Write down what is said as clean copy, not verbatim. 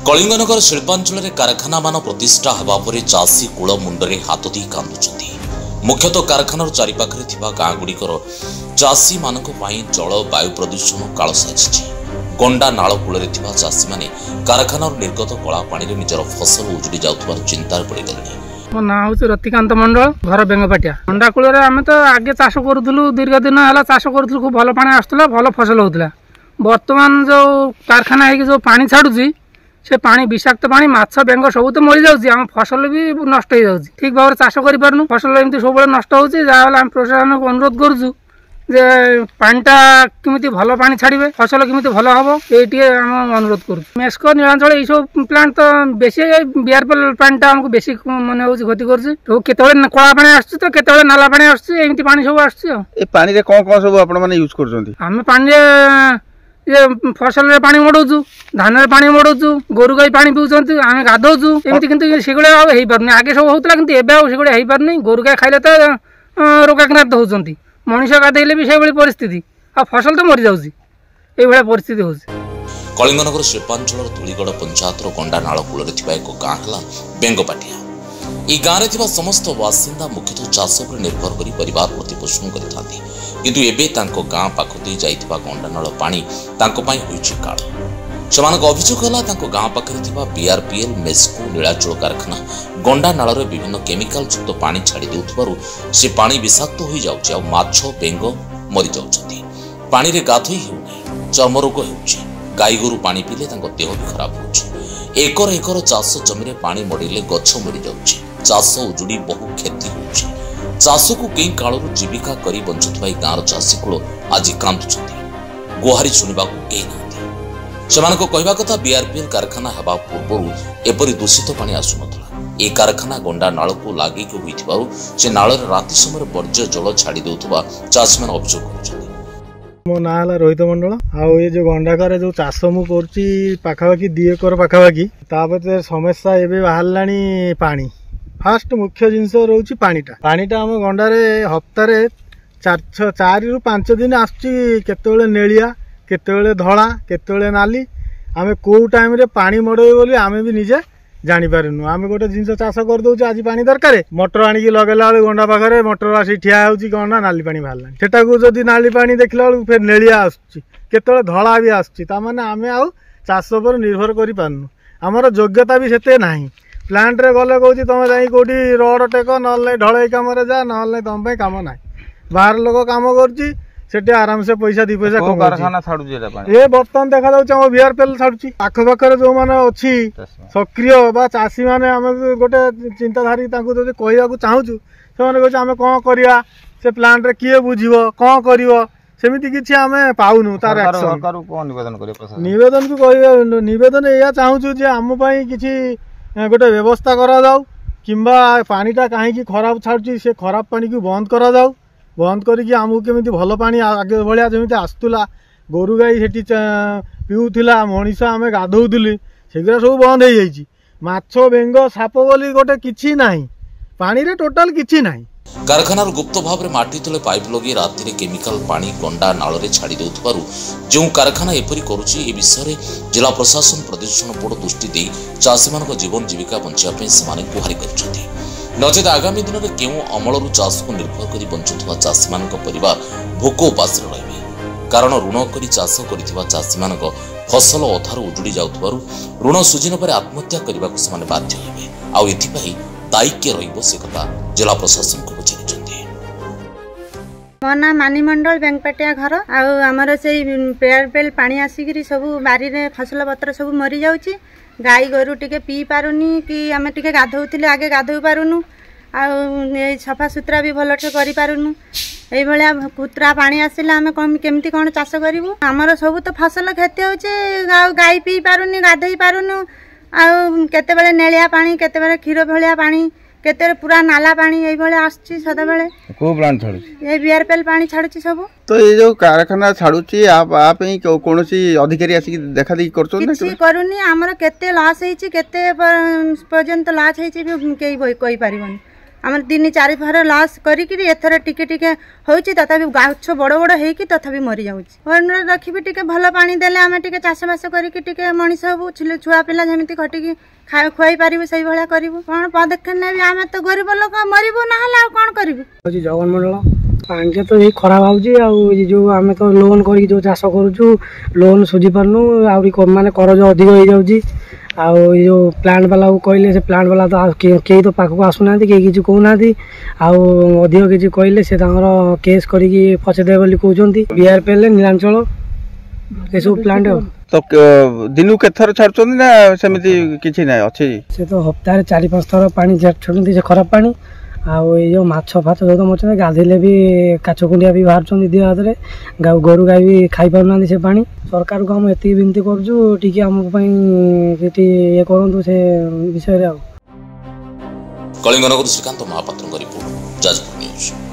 कलिंगनगर शिल्पांचल कारखाना मान प्रतिष्ठा हवा परे चाषी कूल मुंडरे हाथ दे कांदुचंती। मुख्यतः कारखानार चारिपाखरे थिबा गाँ गुड़िकर चाषी मानक पई जल वायु प्रदूषण काल साजिछि। गंडा नाल कूल चाषी माने कारखानार निर्गत कला पानी रे निजर फसल उजुड़ी जाउथबार चिंतार पड़ि गेलेनि। मो ना हूँ रतिकांत मंडल, घर बेंगपाटिया। गंडा कूल आम तो आगे चाष करूँ, दीर्घ दिन है चाष करूँ, खूब भल पानी आसला, भल फसल होता। बर्तमान जो कारखाना है जो पानी छाड़ुची से पानी विषाक्त पानी माछ बेंग सब तो मरी जाऊँगी, आम फसल भी नष्ट हो जाऊँगी। ठीक भाव चाष करूँ, फसल एमती सब नष्ट होती। जहाँ आम प्रशासन को अनुरोध करुँ जे पानीटा केमी भल पानी छाड़े, फसल केमी भल हम ये आम अनुरोध करूँ। मेस्को नीलांचल ये सब प्लांट तो बेसी बीआरपीएल पानीटा आमको बेसी मन हो गति कर कला पानी आस तो नाला पानी आमती पानी सब आनी कौन सब यूज कर पानी ये फसल रे पानी मड़ाऊँ, धान रे पानी मड़ाऊँ, गोरु गाई पानी पीछे आम गाधौचु एमती कि सेगुड़ा हो पारे। आगे सब होता कि सेगुड़ा हो पारे। गोरु गाई खाइले तो रोगाक्रांत होती, मनीष गाधेले भी से परिस्थिति, आ फसल तो मरी जाऊँगी, ये परिस्थिति हो। कलिंगनगर शिल्पांचल धूलीगढ़ पंचायत गंडा नाल कूल एक गाँ है बेंगपाटिया। ये गाँव में समस्त बासिंदा मुख्यतः चाष पर निर्भर कर परिवार प्रतिपोषण करथांती, किंतु एबे तांको गाँ पाख दे जाइथिबा गंडा नाल पानी तांको पाई होइछि काळ। सेमानक अभियोग हला तांको गाँ पाखरे थिबा बीआरपीएल मेस्को नीलाचल कारखाना गंडा नाल रे विभिन्न केमिकल युक्त पानी छाड़ी देउथबारु से पानी विषाक्त होई जाउछि आ माछ बेंग मरि जाउछथि। पानी रे गाधोई हेउनी, चर्म रोग हेउछि, गाई गोरु पानी पीले तांको देह भी खराब होउछि। एकर एकर चाष जमी रे पानी मडिले गछ मरि जाउछि, चाष उजुड़ी बहु क्षति होउछि। चाष को कई कालू जीविका करी बंचुवा गाँव चाषी कूल आज कांदुचंती। गुहारी शुणा कई ना सेमानक कहवा कथा बीआरपीएल कारखाना हेबा पूर्व एपरी दूषित पानी आसुनथला। ए कारखाना गंडा नाल को लागिक होइथिबारु से नाल राति समय वर्ज्य जल छाड़ी देउथबा चाषी मान अभियोग करछथि। मो ना हला रोहित मंडल। आ ये जो गंडाकार जो चाष मु करछि पाखापाखि 2 एकर पाखापाखि, तापते समस्या एबे बाहरलानी पानी। फास्ट मुख्य जिनस रोची पानीटा आम गंडारे हप्तारे 4 रु 5 दिन आसुची। केतेबेले नेलिया, केतेबेले धला, केतेबेले नाली। आमे को टाइम रे पानी मडे बोली आमे भी निजे जानि पारुनु। आमे गोटे जिनस चाष कर दउची, आज पानी दरकार, मोटर आनी की लगेला बेले गंडा पाखरे मोटर आसी ठिया होउची, गंडा नाली पानी बाहरला। सेटा को जदी नाली पानी देखला बेले फेर नेलिया आसुची, केतेबेले धला भी आसुची। ता माने आमे आउ चाष पर निर्भर करि पारुनु, हमर योग्यता भी सेते नाही। प्लांट रे गले कहूँ तुम जा कौटी रड टेक ना ढलई कम जा ना तुम कम ना। बाहर लोक कम कर आराम से पैसा 2 पैसा ये बर्तमान देखा जाऊँ बीआरपीएल छाड़ी आखपाखे जो मैंने अच्छी सक्रिय बा चाषी मैंने आम गोटे चिंताधारी कहवाक चाहूँ से कहे आम कौन करवा से प्लांट रे किए बुझीब कौन कर सेमती किसी आम पाऊनु तार निवेदन को निवेदन या चाहूँ आम किसी गोटे व्यवस्था करा जाऊ किंबा पानीटा कहीं खराब छाड़ी से खराब पानी को बंद करा जाऊ। बंद करके आमको केमी भल पानी आगे भाया जमी आसूला, गोरु गाई से पीऊला, मनीष आम गाधौली, सेगुरा सब बंद हो जाइए। माछ बेंग साप बोली गोटे किछि नाही, पानी रे टोटाल किछि नाही। कारखानार गुप्त भाव में माटी तले पाइप लगे राति केमिकल पानी गंडा नाल रे छाड़ी देउथबारु जो कारखाना एपरी करुछि ए विषय जिला प्रशासन प्रदूषण बोर्ड दृष्टि दे चाषी मानक जीवन जीविका बंचिया पे समाने गुहारी करछथि। नचेत आगामी दिन में केउ अमलरू चाष को निर्भर करी बंचुवा चाषी मानक परिवार भोक उपास रहिबे। कारण ऋण करी चाष करिथिबा चाषी मानक फसल अधार उजुड़ी जाउथबारु ऋण सुझिन पर आत्महत्या करबा को समाने बाध्य हेबे। आ एथिपई दायी किए रहिबो से कथा जिला प्रशासन को बुझाइछन्ति। मो ना मानी मंडल बेंगपाटिया घर। आमर से बीआरपीएल पानी आसिक सब बारी रे फसल पत्र सब मरी जाउची। गाई गोरु टिके पी पारुनी कि आम टिके गाधौले आगे गाधो पारुनु, आ सफा सुतरा भी भल से करि पारुनु। एई भलिया कुतरा पानी आसिला आम केमती कौन चाष करूँ। आमर सब तो फसल क्षति होचे, गाई पी पारुनी गाधई पारुनु। केतेबेले नेलिया पानी, केतेबेले क्षीर भलिया पानी, केते पूरा नाला पानी ये आसुची सदाबेले। को प्लांट छाड़ुची ये बीआरपीएल पानी छाड़ुची सब। तो ये जो कारखाना छाड़ुची आप कोनोसी अधिकारी आसी देखा देखी करछन ना किछि करूनी। हमर केते लॉस हेची, केते पर्यंत लॉस हेची भी केई कहि परिबनी। आम 3-4 थर लॉस करी एथर टिके टिके होची तथापि गाछ बड़ बड़ हेकी तथापि मरी जाउची रखी टिके भल पानी देले आम टिके चाष बास करिकी टिके मनीष हबु छुआ पिला जेमिति खटिकी खुआई पारिबु सही भलिया करिबु कोन पदक्षेप नेबी आम तो गरीब लोक मरिबु ना हला कोन करिबु जगन मंडल पानी तो यही खराब आउची जो आम तो लोन कर जो चाष करुचु लोन सुझी पारनु माने करज अधिक हो जाउची जो प्लांट वाला कहले से प्लांट वाला तो कई तो पाखक आसुना कई किसी कहूना अधिक किसी कहले से केस करिकी फसेदे बोली कहते बीआरपीएल नीलांचल ये सब प्लांट तो दिन के थर छाड़ ना सेमती किछि ना अछि से तो हप्ताह 4-5 थर पानी छाड़ती से खराब पानी जो माछ फाच जो मरते गाधेले भी काचकुंडिया भी बाहर दि हाथ में गोरु गाई भी खाई पार से पानी सरकार को हम एति विनती करूँ टी आम ये करूँ से विषय। Kalinganagar Srikanth Mahapatra report Jajpur news.